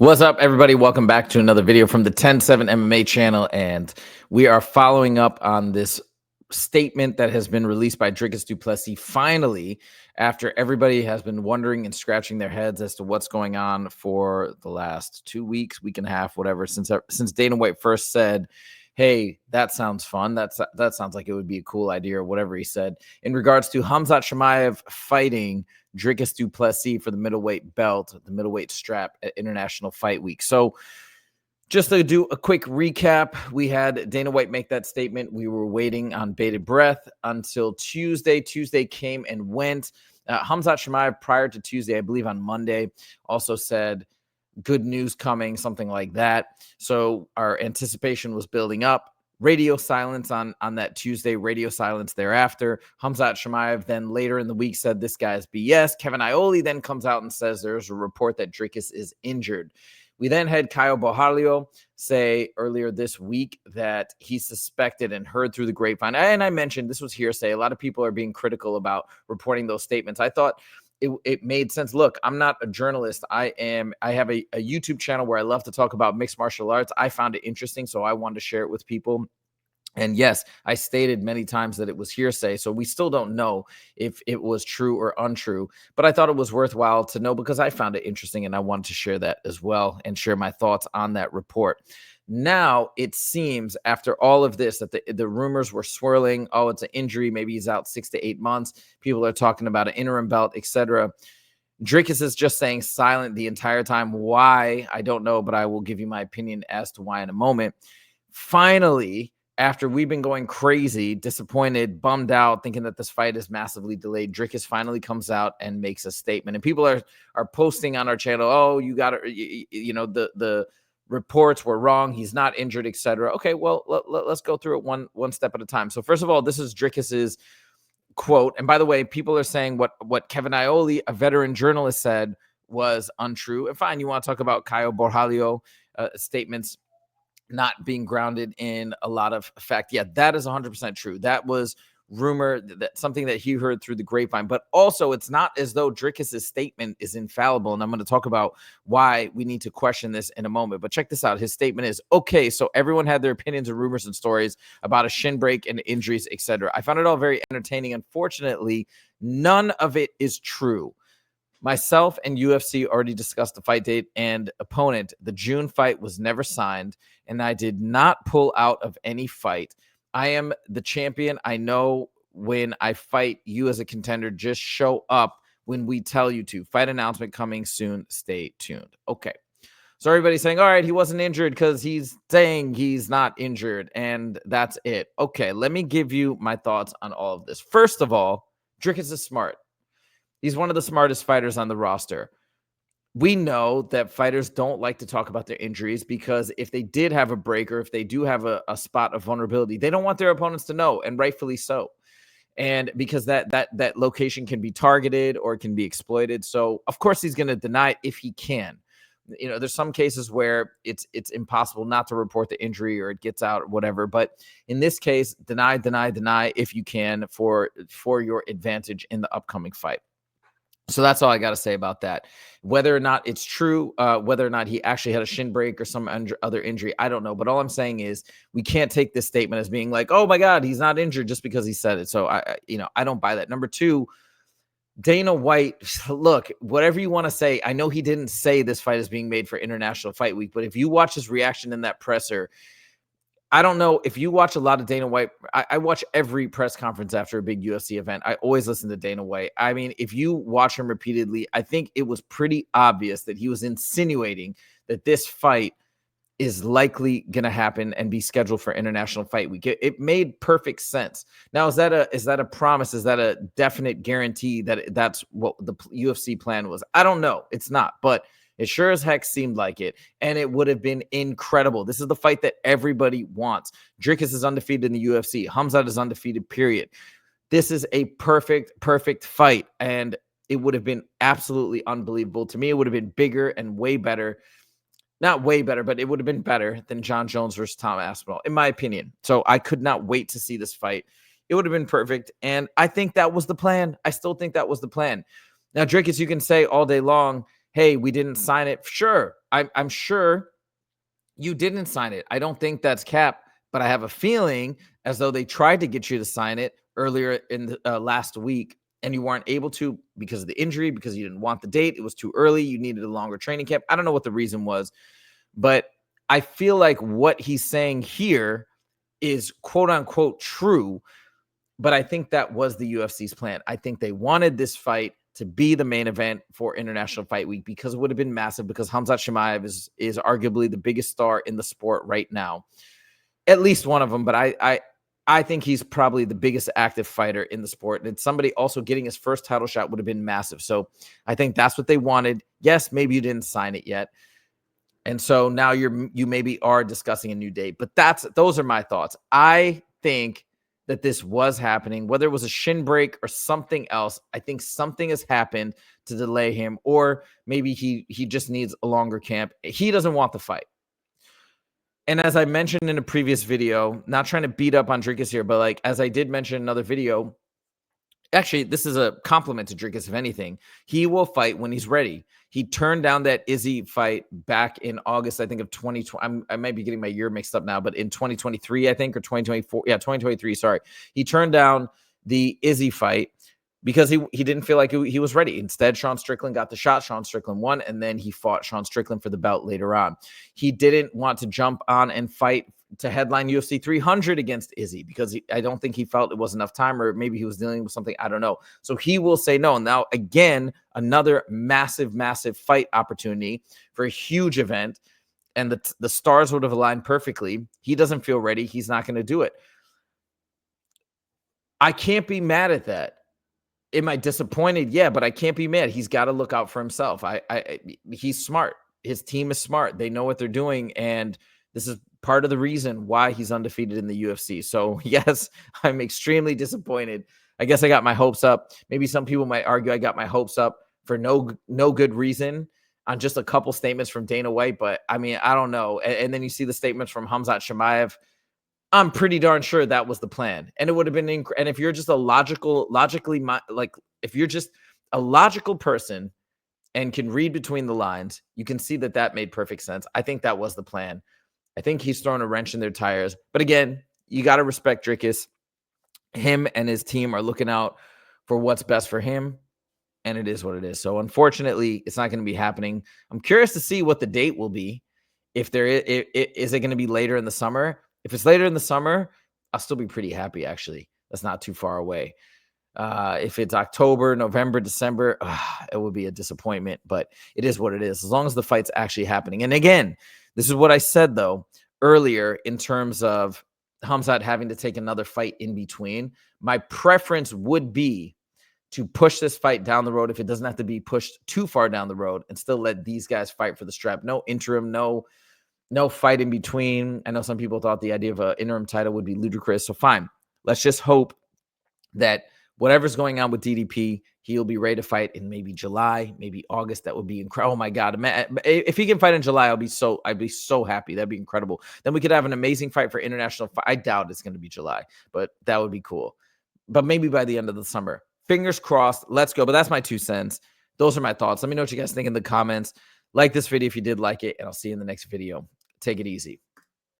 What's up, everybody? Welcome back to another video from the 10-7 MMA channel, and we are following up on this statement that has been released by Dricus du Plessis finally, after everybody has been wondering and scratching their heads as to what's going on for the last 2 weeks, week and a half, whatever, since Dana White first said, hey, that sounds fun. That sounds like it would be a cool idea, or whatever he said, in regards to Khamzat Chimaev fighting Dricus du Plessis for the middleweight belt, the middleweight strap at International Fight Week. So just to do a quick recap, we had Dana White make that statement. We were waiting on bated breath until Tuesday. Tuesday came and went. Khamzat Chimaev, prior to Tuesday, I believe on Monday, also said good news coming, something like that. So our anticipation was building up. Radio silence on that Tuesday, radio silence thereafter. Khamzat Chimaev then later in the week said this guy's BS. Kevin Iole then comes out and says there's a report that Dricus is injured. We then had Caio Borralho say earlier this week that he suspected and heard through the grapevine. And I mentioned this was hearsay. A lot of people are being critical about reporting those statements. I thought it made sense. Look, I'm not a journalist. I have a YouTube channel where I love to talk about mixed martial arts. I found it interesting, so I wanted to share it with people. And yes, I stated many times that it was hearsay, so we still don't know if it was true or untrue. But I thought it was worthwhile to know because I found it interesting, and I wanted to share that as well and share my thoughts on that report. Now, it seems after all of this that the rumors were swirling. Oh, it's an injury. Maybe he's out 6 to 8 months. People are talking about an interim belt, etc. Dricus is just saying silent the entire time. Why? I don't know, but I will give you my opinion as to why in a moment. Finally, after we've been going crazy, disappointed, bummed out, thinking that this fight is massively delayed, Dricus finally comes out and makes a statement. And people are posting on our channel, oh, you got to, the reports were wrong. He's not injured, etc. Okay, well, let's go through it one step at a time. So first of all, this is Dricus's quote. And by the way, people are saying what Kevin Iole, a veteran journalist, said was untrue. And fine, you want to talk about Caio Borralho statements not being grounded in a lot of fact. Yeah, that is 100% true. That was rumor, that something that he heard through the grapevine. But also, it's not as though Dricus's statement is infallible. And I'm going to talk about why we need to question this in a moment. But check this out. His statement is, okay, so everyone had their opinions and rumors and stories about a shin break and injuries, etc. I found it all very entertaining. Unfortunately, none of it is true. Myself and UFC already discussed the fight date and opponent. The June fight was never signed, and I did not pull out of any fight. I am the champion. I know when I fight you as a contender, just show up when we tell you to. Fight announcement coming soon. Stay tuned. Okay. So everybody's saying, all right, he wasn't injured because he's saying he's not injured, and that's it. Okay, let me give you my thoughts on all of this. First of all, Dricus is smart. He's one of the smartest fighters on the roster. We know that fighters don't like to talk about their injuries because if they did have a break or if they do have a spot of vulnerability, they don't want their opponents to know, and rightfully so. And because that location can be targeted or can be exploited. So, of course, he's going to deny it if he can. You know, there's some cases where it's impossible not to report the injury or it gets out or whatever. But in this case, deny if you can for your advantage in the upcoming fight. So that's all I got to say about that. Whether or not it's true, whether or not he actually had a shin break or some other injury, I don't know. But all I'm saying is we can't take this statement as being like, oh, my God, he's not injured just because he said it. So, I don't buy that. Number two, Dana White, look, whatever you want to say, I know he didn't say this fight is being made for International Fight Week. But if you watch his reaction in that presser, I don't know if you watch a lot of Dana White. I watch every press conference after a big UFC event. I always listen to Dana White. I mean, if you watch him repeatedly, I think it was pretty obvious that he was insinuating that this fight is likely going to happen and be scheduled for International Fight Week. It made perfect sense. Now, is that a promise? Is that a definite guarantee that that's what the UFC plan was? I don't know. It's not, but it sure as heck seemed like it, and it would have been incredible. This is the fight that everybody wants. Dricus is undefeated in the UFC. Khamzat is undefeated, period. This is a perfect fight, and it would have been absolutely unbelievable. To me, it would have been bigger and way better. Not way better, but it would have been better than John Jones versus Tom Aspinall, in my opinion. So I could not wait to see this fight. It would have been perfect, and I think that was the plan. I still think that was the plan. Now, Dricus, you can say all day long, hey, we didn't sign it. Sure, I'm sure you didn't sign it. I don't think that's cap, but I have a feeling as though they tried to get you to sign it earlier in the last week and you weren't able to because of the injury, because you didn't want the date. It was too early. You needed a longer training camp. I don't know what the reason was, but I feel like what he's saying here is quote unquote true. But I think that was the UFC's plan. I think they wanted this fight to be the main event for International Fight Week because it would have been massive, because Khamzat Chimaev is arguably the biggest star in the sport right now. At least one of them, but I think he's probably the biggest active fighter in the sport. And somebody also getting his first title shot would have been massive. So I think that's what they wanted. Yes, maybe you didn't sign it yet. And so now you maybe are discussing a new date. But those are my thoughts. I think that this was happening, whether it was a shin break or something else. I think something has happened to delay him, or maybe he just needs a longer camp. He doesn't want the fight. And as I mentioned in a previous video, not trying to beat up on Dricus here, but like as I did mention in another video, actually, this is a compliment to Dricus, if anything. He will fight when he's ready. He turned down that Izzy fight back in August, I think, of 2020. I might be getting my year mixed up now, but in 2023, I think, or 2024. Yeah, 2023, sorry. He turned down the Izzy fight because he didn't feel like he was ready. Instead, Sean Strickland got the shot. Sean Strickland won, and then he fought Sean Strickland for the belt later on. He didn't want to jump on and fight to headline UFC 300 against Izzy because I don't think he felt it was enough time, or maybe he was dealing with something. I don't know. So he will say no. Now, again, another massive, massive fight opportunity for a huge event, and the stars would have aligned perfectly. He doesn't feel ready. He's not going to do it. I can't be mad at that. Am I disappointed? Yeah, but I can't be mad. He's got to look out for himself. He's smart. His team is smart. They know what they're doing, and this is part of the reason why he's undefeated in the UFC. So yes, I'm extremely disappointed. I guess I got my hopes up. Maybe some people might argue I got my hopes up for no good reason on just a couple statements from Dana White. But I mean, I don't know. And then you see the statements from Khamzat Chimaev. I'm pretty darn sure that was the plan. And it would have been, and if you're just if you're just a logical person and can read between the lines, you can see that made perfect sense. I think that was the plan. I think he's throwing a wrench in their tires. But again, you got to respect Dricus. Him and his team are looking out for what's best for him, and it is what it is. So unfortunately, it's not going to be happening. I'm curious to see what the date will be. If there is it going to be later in the summer? If it's later in the summer, I'll still be pretty happy, actually. That's not too far away. If it's October, November, December, it would be a disappointment, but it is what it is. As long as the fight's actually happening. And again, this is what I said, though, earlier in terms of Khamzat having to take another fight in between. My preference would be to push this fight down the road if it doesn't have to be pushed too far down the road, and still let these guys fight for the strap. No interim, no fight in between. I know some people thought the idea of an interim title would be ludicrous. So fine. Let's just hope that whatever's going on with DDP, he'll be ready to fight in maybe July, maybe August. That would be incredible. Oh my God. Man, if he can fight in July, I'd be so happy. That'd be incredible. Then we could have an amazing fight for international fight. I doubt it's going to be July, but that would be cool. But maybe by the end of the summer. Fingers crossed. Let's go. But that's my 2 cents. Those are my thoughts. Let me know what you guys think in the comments. Like this video if you did like it, and I'll see you in the next video. Take it easy.